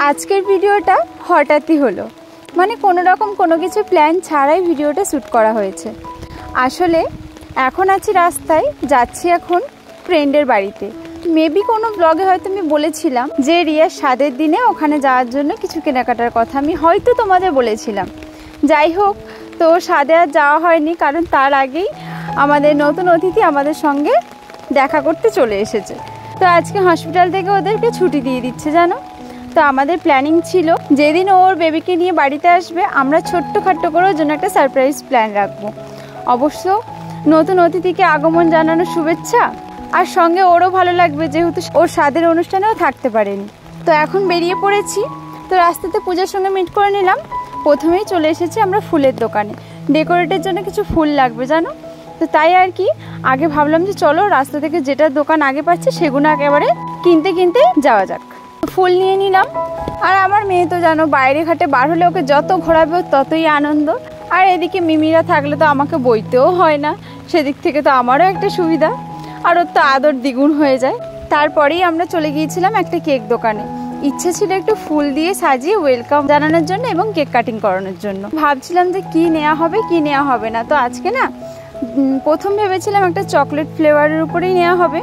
আজকের ভিডিওটা হঠাৎই হলো, মানে কোনো রকম কোনো কিছু প্ল্যান ছাড়াই ভিডিওটা শ্যুট করা হয়েছে। আসলে এখন আছি রাস্তায়, যাচ্ছি এখন ফ্রেন্ডের বাড়িতে। মেবি কোনো ব্লগে হয়তো আমি বলেছিলাম যে রিয়ার স্বাদের দিনে ওখানে যাওয়ার জন্য কিছু কেনাকাটার কথা আমি হয়তো তোমাদের বলেছিলাম। যাই হোক, তো স্বাদে আর যাওয়া হয়নি, কারণ তার আগেই আমাদের নতুন অতিথি আমাদের সঙ্গে দেখা করতে চলে এসেছে। তো আজকে হসপিটাল থেকে ওদেরকে ছুটি দিয়ে দিচ্ছে জানো। তো আমাদের প্ল্যানিং ছিল যেদিন ওর বেবিকে নিয়ে বাড়িতে আসবে আমরা ছোট্টখাট্ট করে ওর জন্য একটা সারপ্রাইজ প্ল্যান রাখবো। অবশ্য নতুন অতিথিকে আগমন জানানোর শুভেচ্ছা, আর সঙ্গে ওরও ভালো লাগবে যেহেতু ওর স্বাদের অনুষ্ঠানেও থাকতে পারেনি। তো এখন বেরিয়ে পড়েছি। তো রাস্তাতে পূজার সঙ্গে মিট করে নিলাম। প্রথমেই চলে এসেছি আমরা ফুলের দোকানে, ডেকোরেটের জন্য কিছু ফুল লাগবে জানো। তো তাই আর কি, আগে ভাবলাম যে চলো রাস্তা থেকে যেটা দোকান আগে পাচ্ছে সেগুলো একেবারে কিনতে কিনতে যাওয়া যাক। ফুল নিয়ে নিলাম। আর আমার মেয়ে তো জানো বাইরে ঘাটে বার হলে ওকে যত ঘোরাবে ততই আনন্দ। আর এদিকে মিমিরা থাকলে তো আমাকে বইতেও হয় না, সেদিক থেকে তো আমারও একটা সুবিধা, আর ওর তো আদর দ্বিগুণ হয়ে যায়। তারপরেই আমরা চলে গিয়েছিলাম একটা কেক দোকানে। ইচ্ছে ছিল একটু ফুল দিয়ে সাজিয়ে ওয়েলকাম জানানোর জন্য এবং কেক কাটিং করানোর জন্য। ভাবছিলাম যে কি নেওয়া হবে কি নেওয়া হবে না। তো আজকে না প্রথম ভেবেছিলাম একটা চকলেট ফ্লেভারের উপরেই নেওয়া হবে,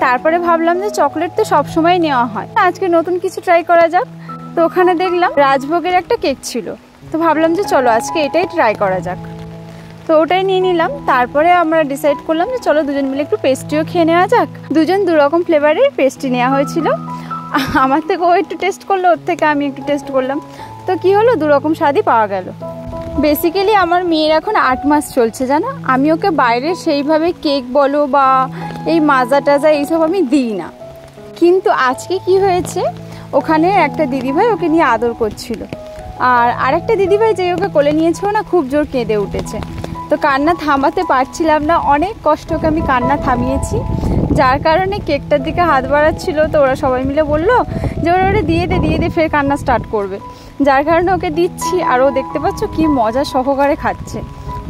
তারপরে ভাবলাম যে চকলেট তো সবসময় নেওয়া হয়, আজকে নতুন কিছু ট্রাই করা যাক। তো ওখানে দেখলাম রাজভোগের একটা কেক ছিল, তো ভাবলাম যে চলো আজকে এটাই ট্রাই করা যাক। তো ওটাই নিয়ে নিলাম। তারপরে আমরা ডিসাইড করলাম যে চলো দুজন মিলে একটু পেস্ট্রিও খেয়ে নেওয়া যাক। দুজন দুরকম ফ্লেভারের পেস্ট্রি নেওয়া হয়েছিল। আমার থেকে ও একটু টেস্ট করলো, ওর থেকে আমি একটু টেস্ট করলাম। তো কি হলো, দুরকম স্বাদই পাওয়া গেল। বেসিক্যালি আমার মেয়ের এখন 8 মাস চলছে জানো। আমি ওকে বাইরে সেইভাবে কেক বলো বা এই মাজা টাজা এইসব আমি দিই না। কিন্তু আজকে কি হয়েছে, ওখানে একটা দিদিভাই ওকে নিয়ে আদর করছিল, আর আরেকটা দিদিভাই যে ওকে কোলে নিয়েছিল না খুব জোর কেঁদে উঠেছে। তো কান্না থামাতে পারছিলাম না, অনেক কষ্ট ওকে আমি কান্না থামিয়েছি, যার কারণে কেকটার দিকে হাত বাড়াচ্ছিল। তো ওরা সবাই মিলে বললো যে ওরা দিয়ে দে ফের কান্না স্টার্ট করবে, যার কারণে ওকে দিচ্ছি। আর ও দেখতে পাচ্ছ কি মজা সহকারে খাচ্ছে,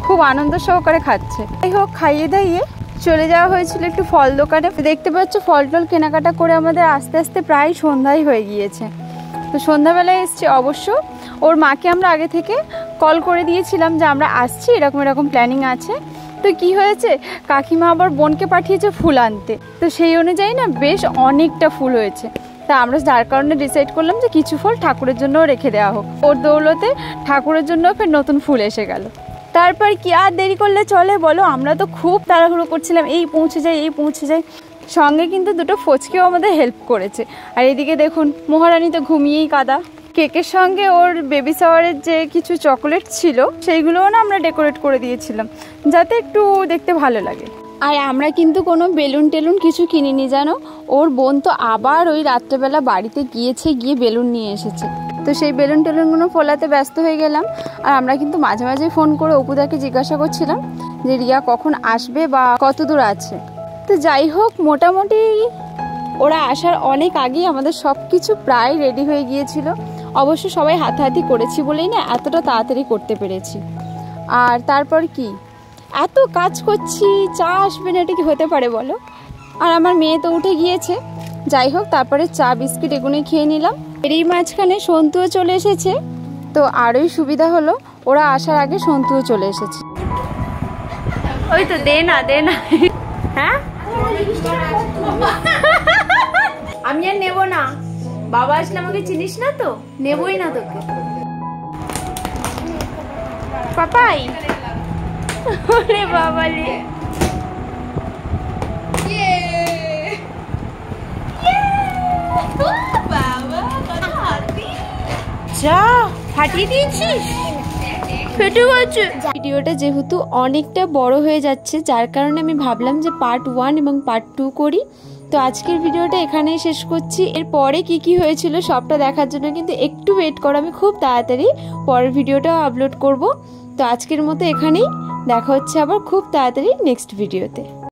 খুব আনন্দ সহকারে খাচ্ছে। যাই হোক, খাইয়ে দাইয়ে চলে যাওয়া হয়েছিল একটু ফল দোকানে। দেখতে পাচ্ছ ফল টল কেনাকাটা করে আমাদের আস্তে আস্তে প্রায় সন্ধ্যাই হয়ে গিয়েছে। তো সন্ধ্যাবেলায় এসছি। অবশ্য ওর মাকে আমরা আগে থেকে কল করে দিয়েছিলাম যে আমরা আসছি, এরকম প্ল্যানিং আছে। তো কি হয়েছে, কাকিমা আবার বোনকে পাঠিয়েছে ফুল আনতে। তো সেই অনুযায়ী না বেশ অনেকটা ফুল হয়েছে। তা আমরা যার কারণে ডিসাইড করলাম যে কিছু ফল ঠাকুরের জন্যও রেখে দেওয়া হোক। ওর দৌলতে ঠাকুরের জন্য ফের নতুন ফুল এসে গেল। তারপর কি আর দেরি করলে চলে বলো, আমরা তো খুব তাড়াহুড়ো করছিলাম, এই পৌঁছে যাই। সঙ্গে কিন্তু দুটো ফচকেও আমাদের হেল্প করেছে। আর এদিকে দেখুন মহারানী তো ঘুমিয়েই কাদা। কেকের সঙ্গে ওর বেবি শাওয়ারের যে কিছু চকলেট ছিল সেইগুলোও না আমরা ডেকোরেট করে দিয়েছিলাম যাতে একটু দেখতে ভালো লাগে। আর আমরা কিন্তু কোনো বেলুন টেলুন কিছু কিনিনি জানো। ওর বোন তো আবার ওই রাত্রেবেলা বাড়িতে গিয়ে বেলুন নিয়ে এসেছে। তো সেই বেলুন টেলুনগুলো ফোলাতে ব্যস্ত হয়ে গেলাম। আর আমরা কিন্তু মাঝে মাঝে ফোন করে অপুদাকে জিজ্ঞাসা করছিলাম যে রিয়া কখন আসবে বা কত দূর আছে। তো যাই হোক, মোটামুটি ওরা আসার অনেক আগেই আমাদের সব কিছু প্রায় রেডি হয়ে গিয়েছিল। অবশ্য সবাই হাতাহাতি করেছি বলেই না এতটা তাড়াতাড়ি করতে পেরেছি। আর তারপর কি এত কাজ করছি, চা আসবে না এটা কি হতে পারে বলো। আর আমার মেয়ে তো উঠে গিয়েছে। যাই হোক, তারপরে চা বিস্কিট এগুলোই খেয়ে নিলাম। এরই মাঝখানে সন্তুও চলে এসেছে। তো আরোই সুবিধা হলো, ওরা আসার আগে সন্তুও চলে এসেছে। ওই তো দে না হ্যাঁ আমি আর নেবো না, বাবা আসলে আমাকে চিনিস না তো, নেবই না তোকে। পাপাই ওরে বাবা রে, যা ফাটিয়ে দিয়েছিস, ফেটে গেছে। ভিডিওটা যেহেতু অনেকটা বড় হয়ে যাচ্ছে, যার কারণে আমি ভাবলাম যে পার্ট 1 এবং পার্ট 2 করি। তো আজকের ভিডিওটা এখানেই শেষ করছি। এরপরে কি হয়েছিল সবটা দেখার জন্য কিন্তু একটু ওয়েট করো, আমি খুব তাড়াতাড়ি পরের ভিডিওটাও আপলোড করব। তো আজকের মতো এখানেই, দেখা হচ্ছে আবার খুব তাড়াতাড়ি নেক্সট ভিডিওতে।